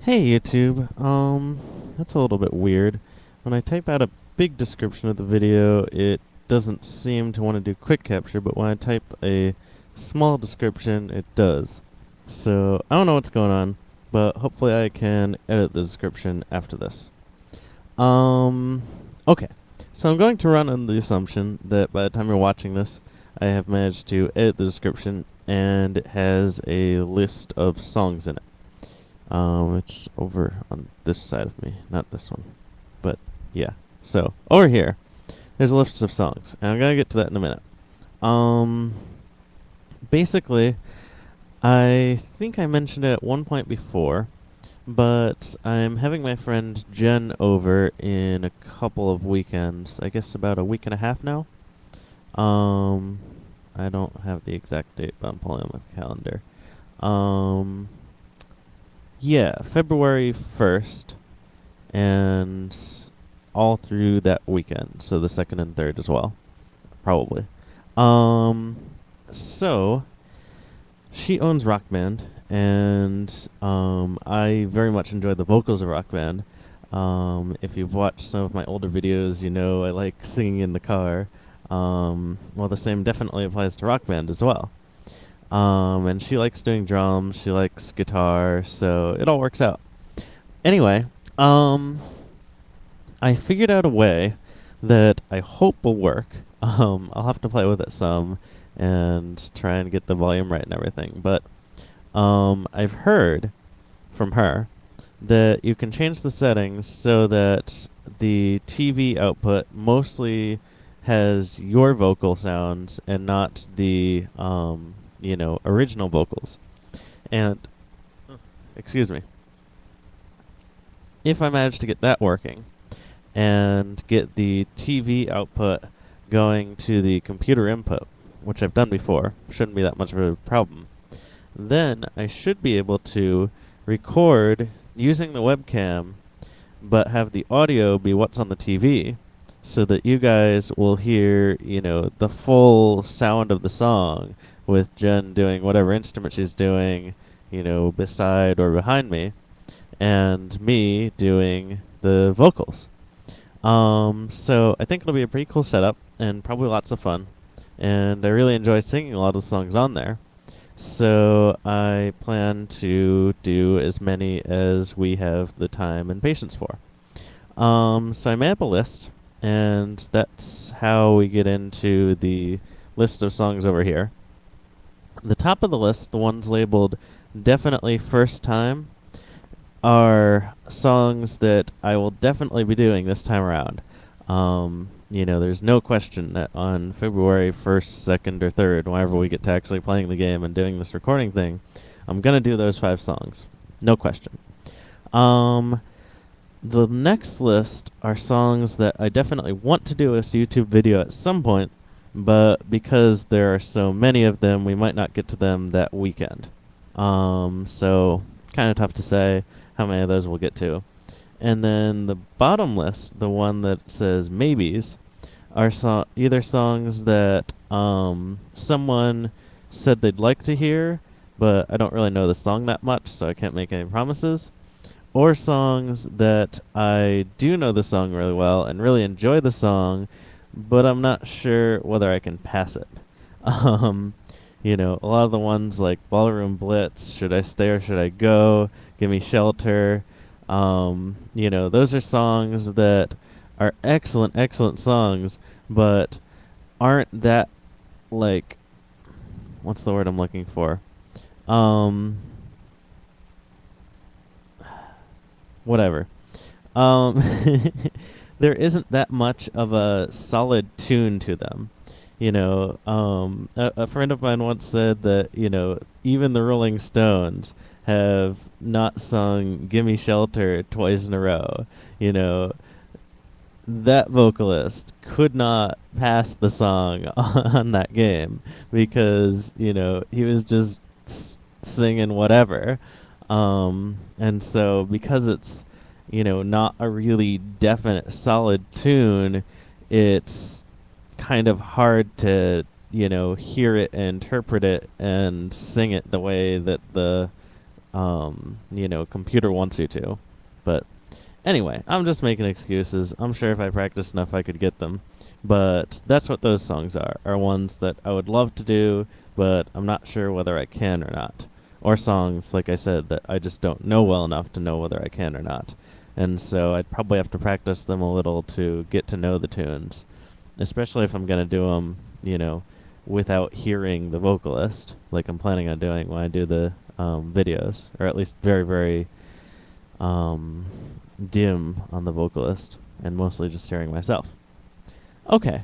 Hey YouTube, that's a little bit weird. When I type out a big description of the video, it doesn't seem to want to do quick capture, but when I type a small description, it does. So, I don't know what's going on, but hopefully I can edit the description after this. Okay. So I'm going to run on the assumption that by the time you're watching this, I have managed to edit the description, and it has a list of songs in it. It's over on this side of me, not this one. But, yeah. So, over here, there's a list of songs, and I'm gonna get to that in a minute. Basically, I think I mentioned it at one point before, but I'm having my friend Jen over in a couple of weekends. I guess about a week and a half now. I don't have the exact date, but I'm pulling on my calendar. Yeah, February 1st, and all through that weekend, so the 2nd and 3rd as well, probably. So, she owns Rock Band, and I very much enjoy the vocals of Rock Band. If you've watched some of my older videos, you know I like singing in the car. Well, the same definitely applies to Rock Band as well. And she likes doing drums, she likes guitar, so it all works out. Anyway, I figured out a way that I hope will work. I'll have to play with it some and try and get the volume right and everything. But I've heard from her that you can change the settings so that the TV output mostly has your vocal sounds and not the original vocals. And excuse me. If I manage to get that working and get the TV output going to the computer input, which I've done before, shouldn't be that much of a problem, then I should be able to record using the webcam, but have the audio be what's on the TV, so that you guys will hear, the full sound of the song, with Jen doing whatever instrument she's doing, beside or behind me, and me doing the vocals. So I think it'll be a pretty cool setup, and probably lots of fun. And I really enjoy singing a lot of the songs on there. So I plan to do as many as we have the time and patience for. So I made up a list, and that's how we get into the list of songs over here. The top of the list, the ones labeled definitely first time, are songs that I will definitely be doing this time around. There's no question that on February 1st, 2nd, or 3rd, whenever we get to actually playing the game and doing this recording thing, I'm going to do those 5 songs. No question. The next list are songs that I definitely want to do as a YouTube video at some point, but because there are so many of them, we might not get to them that weekend. So, kind of tough to say how many of those we'll get to. And then the bottom list, the one that says Maybies, are either songs that someone said they'd like to hear, but I don't really know the song that much, so I can't make any promises, or songs that I do know the song really well and really enjoy the song, but I'm not sure whether I can pass it. A lot of the ones like Ballroom, Blitz, Should I Stay or Should I Go, Give Me Shelter, those are songs that are excellent, excellent songs, but aren't that, what's the word I'm looking for? Whatever. There isn't that much of a solid tune to them. A friend of mine once said that, even the Rolling Stones have not sung Gimme Shelter twice in a row. That vocalist could not pass the song on that game because, he was just singing whatever. And so because it's, not a really definite solid tune, it's kind of hard to, hear it and interpret it and sing it the way that the computer wants you to. But anyway, I'm just making excuses. I'm sure if I practiced enough, I could get them. But that's what those songs are ones that I would love to do, but I'm not sure whether I can or not. Or songs, like I said, that I just don't know well enough to know whether I can or not. And so I'd probably have to practice them a little to get to know the tunes, especially if I'm going to do them, without hearing the vocalist, like I'm planning on doing when I do the videos, or at least very, very dim on the vocalist, and mostly just hearing myself. Okay,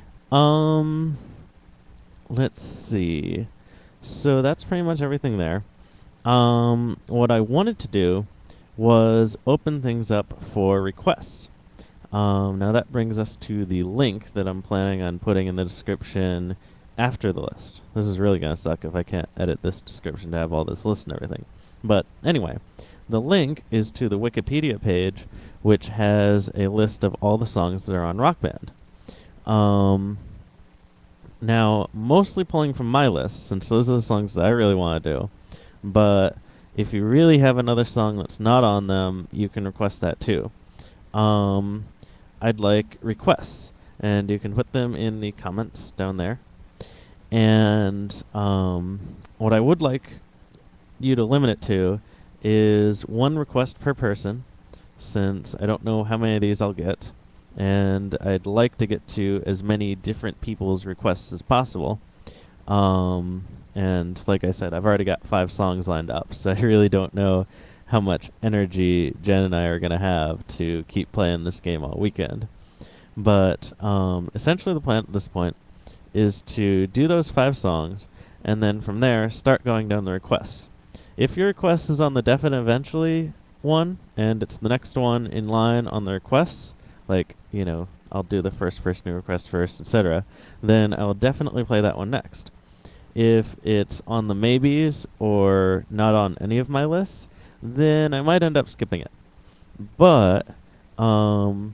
let's see. So that's pretty much everything there. What I wanted to do was open things up for requests. Now that brings us to the link that I'm planning on putting in the description after the list. This is really going to suck if I can't edit this description to have all this list and everything. But anyway, the link is to the Wikipedia page, which has a list of all the songs that are on Rock Band. Now, mostly pulling from my list, since those are the songs that I really want to do. But if you really have another song that's not on them, you can request that too. I'd like requests, and you can put them in the comments down there. And what I would like you to limit it to is one request per person, since I don't know how many of these I'll get, and I'd like to get to as many different people's requests as possible. And like I said, I've already got 5 songs lined up, so I really don't know how much energy Jen and I are going to have to keep playing this game all weekend. But essentially the plan at this point is to do those 5 songs, and then from there start going down the requests. If your request is on the definite eventually one, and it's the next one in line on the requests, like, I'll do the first person who requests first, etc., then I'll definitely play that one next. If it's on the Maybies or not on any of my lists, then I might end up skipping it. But I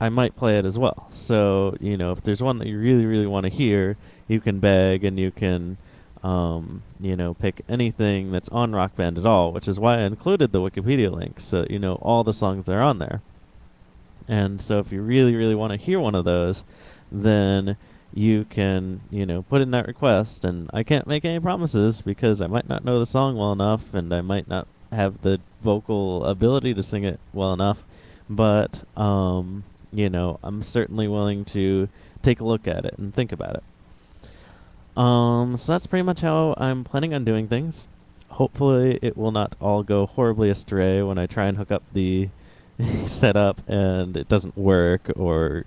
might play it as well. So, if there's one that you really, really want to hear, you can beg and you can, pick anything that's on Rock Band at all, which is why I included the Wikipedia link, so all the songs that are on there. And so if you really, really want to hear one of those, then you can, put in that request. And I can't make any promises because I might not know the song well enough, and I might not have the vocal ability to sing it well enough. But, I'm certainly willing to take a look at it and think about it. So that's pretty much how I'm planning on doing things. Hopefully it will not all go horribly astray when I try and hook up the setup and it doesn't work, or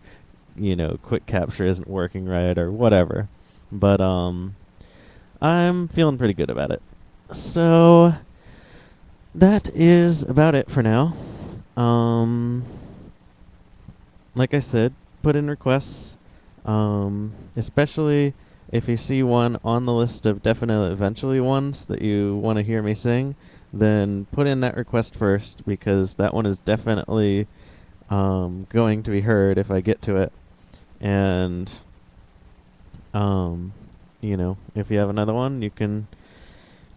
quick capture isn't working right, or whatever. But I'm feeling pretty good about it. So that is about it for now. Like I said, put in requests, especially if you see one on the list of definite eventually ones that you want to hear me sing, then put in that request first, because that one is definitely going to be heard if I get to it. And, if you have another one, you can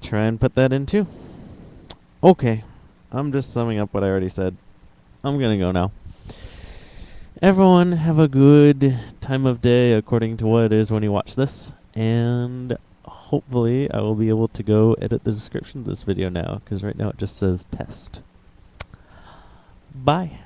try and put that in too. Okay, I'm just summing up what I already said. I'm going to go now. Everyone have a good time of day according to what it is when you watch this, and hopefully I will be able to go edit the description of this video now, because right now it just says test. Bye.